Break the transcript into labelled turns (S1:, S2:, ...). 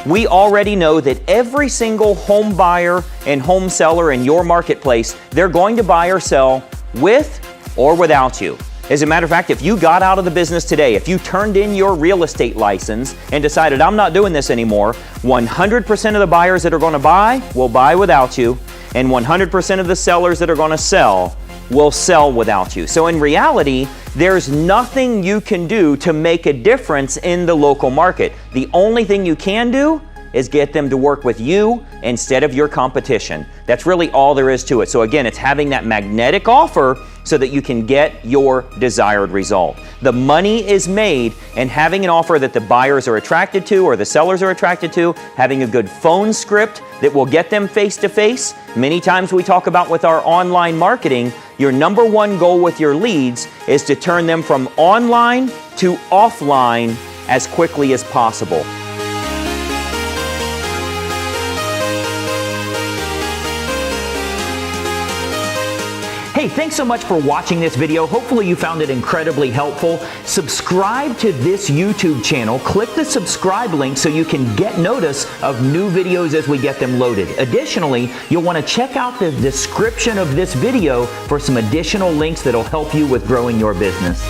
S1: We already know that every single home buyer and home seller in your marketplace, they're going to buy or sell with or without you. As a matter of fact, if you got out of the business today, if you turned in your real estate license and decided, I'm not doing this anymore, 100% of the buyers that are going to buy will buy without you, and 100% of the sellers that are going to sell will sell without you. So in reality, there's nothing you can do to make a difference in the local market. The only thing you can do is get them to work with you instead of your competition. That's really all there is to it. So again, it's having that magnetic offer so that you can get your desired result. The money is made in having an offer that the buyers are attracted to or the sellers are attracted to, having a good phone script that will get them face to face. Many times we talk about with our online marketing, your number one goal with your leads is to turn them from online to offline as quickly as possible. Hey, thanks so much for watching this video. Hopefully you found it incredibly helpful. Subscribe to this YouTube channel. Click the subscribe link so you can get notice of new videos as we get them loaded. Additionally, you'll want to check out the description of this video for some additional links that'll help you with growing your business.